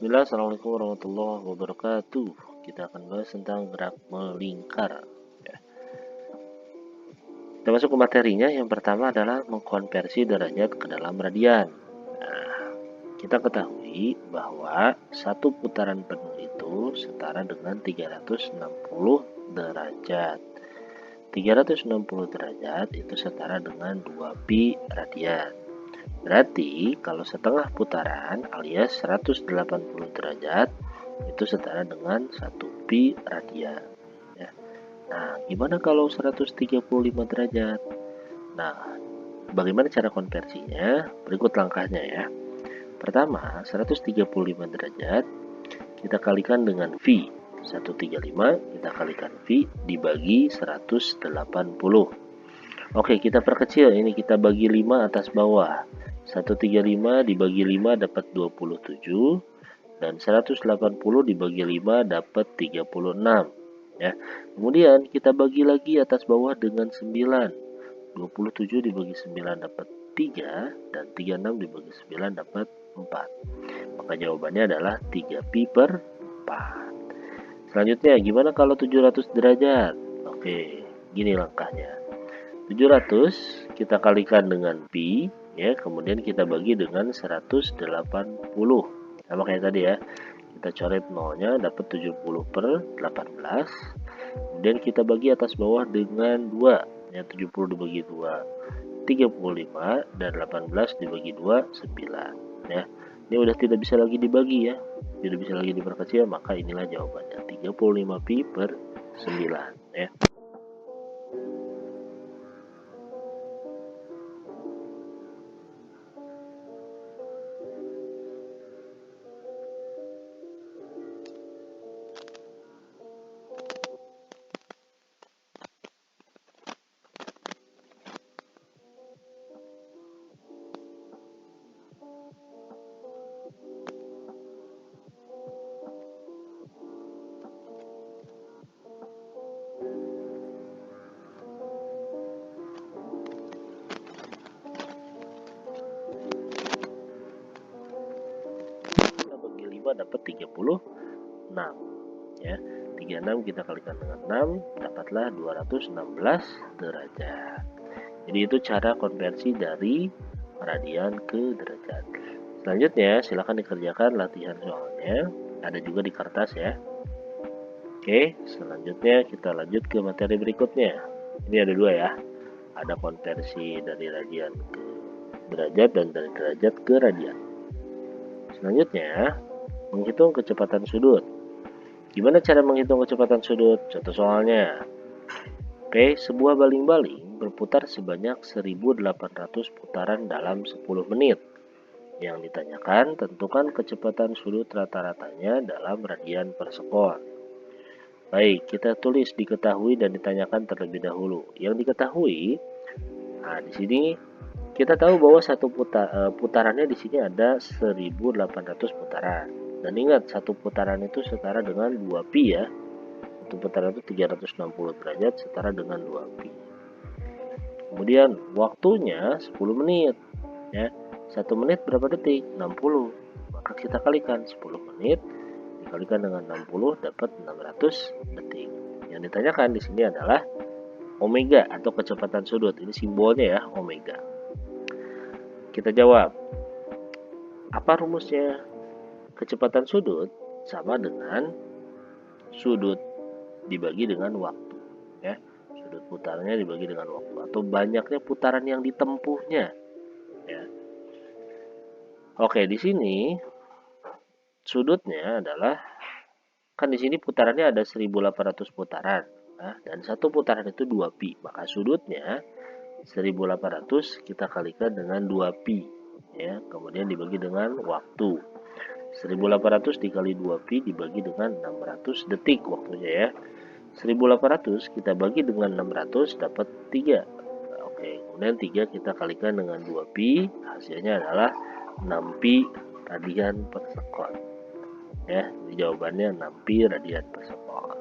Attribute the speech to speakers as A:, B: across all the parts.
A: Bismillah, Assalamualaikum warahmatullahi wabarakatuh. Kita akan bahas tentang gerak melingkar. Ya. Kita masuk ke materinya. Yang pertama adalah mengkonversi derajat ke dalam radian. Nah, kita ketahui bahwa satu putaran penuh itu setara dengan 360 derajat. 360 derajat itu setara dengan 2 pi radian. Berarti kalau setengah putaran alias 180 derajat itu setara dengan 1 pi radian. Ya. Nah, gimana kalau 135 derajat? Nah, bagaimana cara konversinya? Berikut langkahnya ya. Pertama, 135 derajat kita kalikan dengan V. 135 kita kalikan V dibagi 180. Oke, kita perkecil. Ini kita bagi 5 atas bawah. 135 dibagi 5 dapat 27. Dan 180 dibagi 5 dapat 36. Ya. Kemudian kita bagi lagi atas bawah dengan 9. 27 dibagi 9 dapat 3. Dan 36 dibagi 9 dapat 4. Maka jawabannya adalah 3 pi per 4. Selanjutnya, gimana kalau 700 derajat? Oke, gini langkahnya. 700 kita kalikan dengan pi, ya, kemudian kita bagi dengan 180. Sama kayak tadi ya, kita coret nolnya dapat 70 per 18. Kemudian kita bagi atas bawah dengan 2, ya, 70 dibagi 2 35 dan 18 dibagi 2 9, ya. Ini udah tidak bisa lagi dibagi ya, tidak bisa lagi diperkecil, maka inilah jawabannya 35 pi per 9, ya. Bagi 5 dapat 36, ya. 36 kita kalikan dengan 6 dapatlah 216 derajat. Jadi itu cara konversi dari radian ke derajat. Selanjutnya silakan dikerjakan latihan soalnya, ada juga di kertas ya. Oke, selanjutnya kita lanjut ke materi berikutnya. Ini ada dua ya, ada konversi dari radian ke derajat dan dari derajat ke radian. Selanjutnya, menghitung kecepatan sudut. Gimana cara menghitung kecepatan sudut? Contoh soalnya. Oke, sebuah baling-baling berputar sebanyak 1800 putaran dalam 10 menit. Yang ditanyakan, tentukan kecepatan sudut rata-ratanya dalam radian per sekon. Baik, kita tulis diketahui dan ditanyakan terlebih dahulu. Yang diketahui, nah di sini kita tahu bahwa satu putarannya di sini ada 1800 putaran. Dan ingat, satu putaran itu setara dengan 2 pi ya. Satu putaran itu 360 derajat setara dengan 2 pi. Kemudian waktunya 10 menit ya. 1 menit berapa detik? 60. Maka kita kalikan 10 menit dikalikan dengan 60 dapat 600 detik. Yang ditanyakan di sini adalah omega atau kecepatan sudut. Ini simbolnya ya, omega. Kita jawab. Apa rumusnya? Kecepatan sudut sama dengan sudut dibagi dengan waktu, ya. Sudut putarnya dibagi dengan waktu atau banyaknya putaran yang ditempuhnya, ya. Oke, di sini sudutnya adalah, kan di sini putarannya ada 1800 putaran, nah, dan satu putaran itu 2 pi, maka sudutnya 1800 kita kalikan dengan 2 pi, ya, kemudian dibagi dengan waktu. 1800 dikali 2 pi dibagi dengan 600 detik waktunya ya. 1800 kita bagi dengan 600 dapat 3. Oke, kemudian 3 kita kalikan dengan 2 pi, hasilnya adalah 6 pi radian per sekon. Ya, jawabannya 6 pi radian per sekon.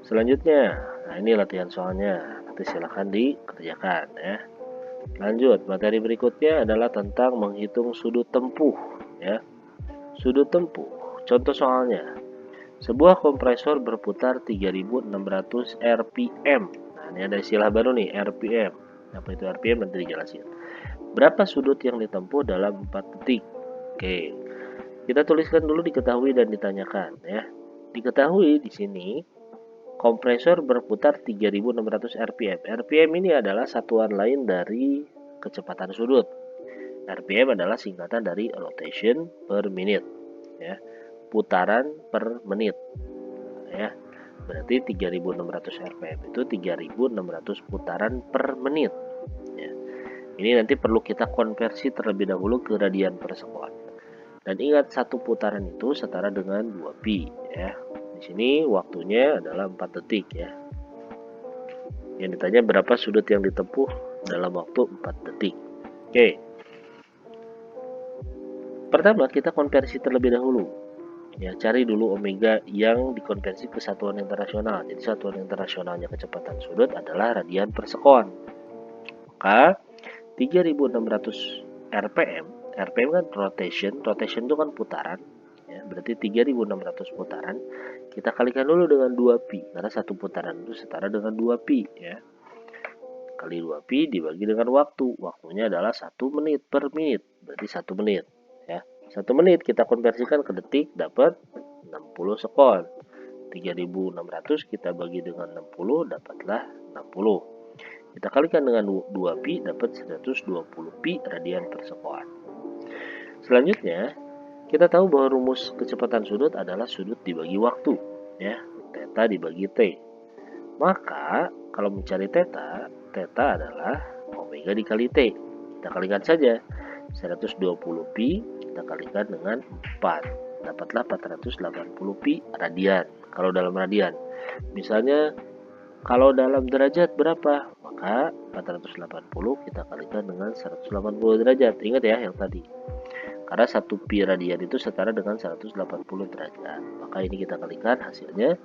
A: Selanjutnya, nah ini latihan soalnya, nanti silahkan dikerjakan ya. Lanjut, materi berikutnya adalah tentang menghitung sudut tempuh ya. Sudut tempuh. Contoh soalnya, sebuah kompresor berputar 3600 RPM. Nah, ini ada istilah baru nih, RPM. Apa itu RPM nanti dijelasin. Berapa sudut yang ditempuh dalam 4 detik? Oke. Kita tuliskan dulu diketahui dan ditanyakan ya. Diketahui di sini kompresor berputar 3600 RPM. RPM ini adalah satuan lain dari kecepatan sudut. RPM adalah singkatan dari rotation per minute ya. Putaran per menit ya. Berarti 3600 RPM itu 3600 putaran per menit ya. Ini nanti perlu kita konversi terlebih dahulu ke radian per sekon. Dan ingat satu putaran itu setara dengan 2pi ya. Di sini waktunya adalah 4 detik ya. Yang ditanya berapa sudut yang ditempuh dalam waktu 4 detik. Oke. Pertama kita konversi terlebih dahulu. Ya, cari dulu omega yang dikonversi ke satuan internasional. Jadi satuan internasionalnya kecepatan sudut adalah radian per sekon. Maka 3600 RPM, RPM kan rotation itu kan putaran. Ya, berarti 3600 putaran. Kita kalikan dulu dengan 2pi karena satu putaran itu setara dengan 2pi ya. Kali 2pi dibagi dengan waktu. Waktunya adalah 1 menit per menit. Berarti 1 menit ya. 1 menit kita konversikan ke detik dapat 60 sekon. 3600 kita bagi dengan 60 dapatlah 60. Kita kalikan dengan 2pi dapat 120pi radian per sekon. Selanjutnya, kita tahu bahwa rumus kecepatan sudut adalah sudut dibagi waktu ya. Theta dibagi T. Maka kalau mencari theta adalah omega dikali T. Kita kalikan saja. 120pi kita kalikan dengan 4. Dapatlah 480pi radian. Kalau dalam radian. Misalnya kalau dalam derajat berapa? Maka 480 kita kalikan dengan 180 derajat. Ingat ya yang tadi. Karena 1 pi radian itu setara dengan 180 derajat. Maka ini kita kalikan hasilnya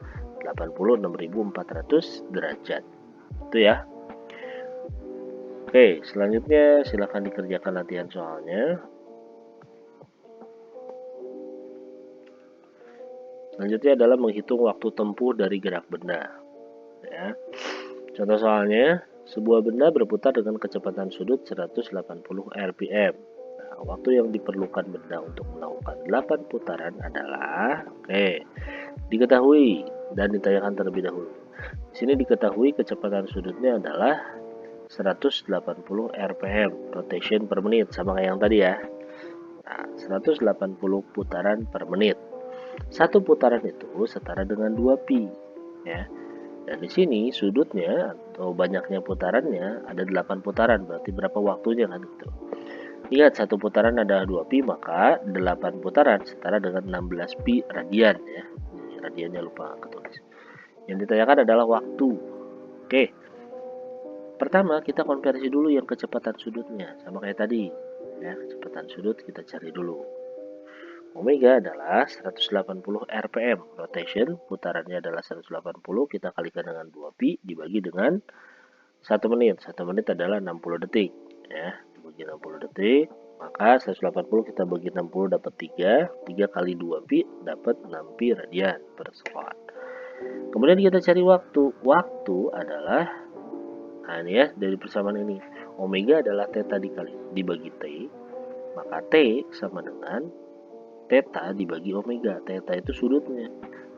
A: 86.400 derajat. Itu ya. Oke, selanjutnya silakan dikerjakan latihan soalnya. Selanjutnya adalah menghitung waktu tempuh dari gerak benda. Ya. Contoh soalnya, sebuah benda berputar dengan kecepatan sudut 180 RPM. Nah, waktu yang diperlukan benda untuk melakukan 8 putaran adalah diketahui dan ditanyakan terlebih dahulu. Di sini diketahui kecepatan sudutnya adalah 180 RPM, rotation per menit, sama kayak yang tadi ya. Nah, 180 putaran per menit. Satu putaran itu setara dengan 2pi ya. Dan di sini sudutnya atau banyaknya putarannya ada 8 putaran, berarti berapa waktunya kan itu. Ingat satu putaran ada 2pi, maka 8 putaran setara dengan 16pi radian ya. Radiannya lupa ketulis. Yang ditanyakan adalah waktu. Oke. Pertama kita konversi dulu yang kecepatan sudutnya sama kayak tadi ya. Kecepatan sudut kita cari dulu. Omega adalah 180 RPM, rotation putarannya adalah 180, kita kalikan dengan 2pi dibagi dengan 1 menit. 1 menit adalah 60 detik ya. Dibagi 60 detik, maka 180 kita bagi 60 dapat 3. 3 kali 2pi dapat 6pi radian per sekon. Kemudian kita cari waktu. Waktu adalah, nah ini ya, dari persamaan ini, omega adalah theta dibagi T, maka T sama dengan theta dibagi omega. Theta itu sudutnya.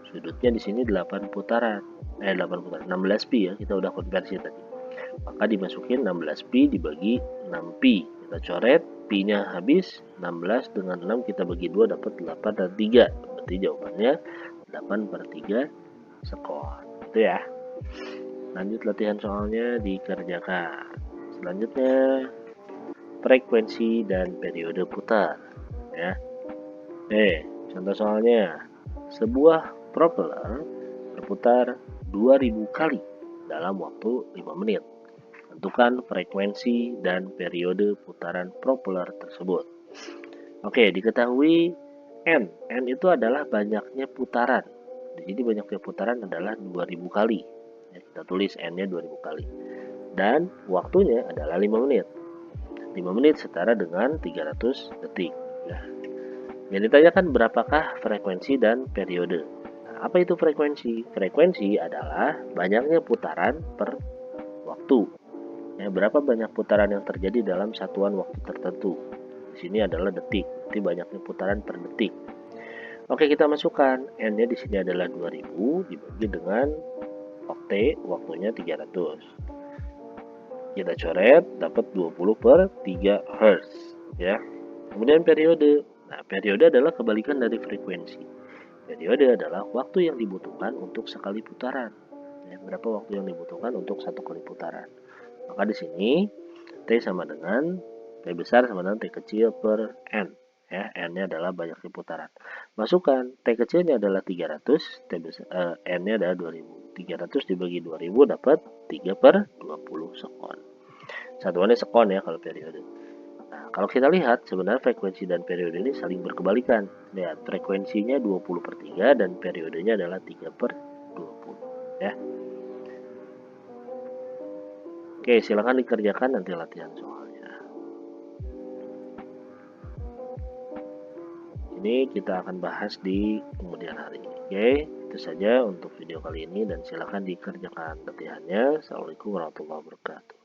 A: Sudutnya di sini 8 putaran. 8 putaran, 16 pi ya, kita udah konversi tadi. Maka dimasukin 16 pi dibagi 6 pi. Kita coret, pi-nya habis, 16 dengan 6 kita bagi 2 dapat 8 dan 3. Berarti jawabannya 8/3 sekon. Itu ya. Lanjut latihan soalnya dikerjakan. Selanjutnya frekuensi dan periode putar ya. Contoh soalnya, sebuah propeller berputar 2000 kali dalam waktu 5 menit. Tentukan frekuensi dan periode putaran propeller tersebut. Oke, diketahui N itu adalah banyaknya putaran. Jadi banyaknya putaran adalah 2000 kali. Ya, kita tulis N-nya 2000 kali. Dan waktunya adalah 5 menit. 5 menit setara dengan 300 detik. Ya. Yang ditanyakan berapakah frekuensi dan periode. Nah, apa itu frekuensi? Frekuensi adalah banyaknya putaran per waktu. Ya, berapa banyak putaran yang terjadi dalam satuan waktu tertentu. Di sini adalah detik, jadi banyaknya putaran per detik. Oke, kita masukkan n-nya di sini adalah 2000 dibagi dengan oktet, waktunya 300. Kita coret dapat 20 per 3 Hz ya. Kemudian periode. Nah, periode adalah kebalikan dari frekuensi. Periode adalah waktu yang dibutuhkan untuk sekali putaran. Ya, berapa waktu yang dibutuhkan untuk satu kali putaran. Maka di sini T sama dengan T besar sama dengan T kecil per N. Ya, N-nya adalah banyaknya putaran. Masukkan, T kecilnya adalah 300, N-nya adalah 2000. 300 dibagi 2000 dapat 3 per 20 sekon. Satuannya sekon ya kalau periode. Nah, kalau kita lihat sebenarnya frekuensi dan periode ini saling berkebalikan. Lihat, frekuensinya 20 per 3 dan periodenya adalah 3 per 20 ya. Oke, silakan dikerjakan nanti latihan soalnya. Ini kita akan bahas di kemudian hari. Oke, itu saja untuk video kali ini dan silakan dikerjakan latihannya. Assalamualaikum warahmatullahi wabarakatuh.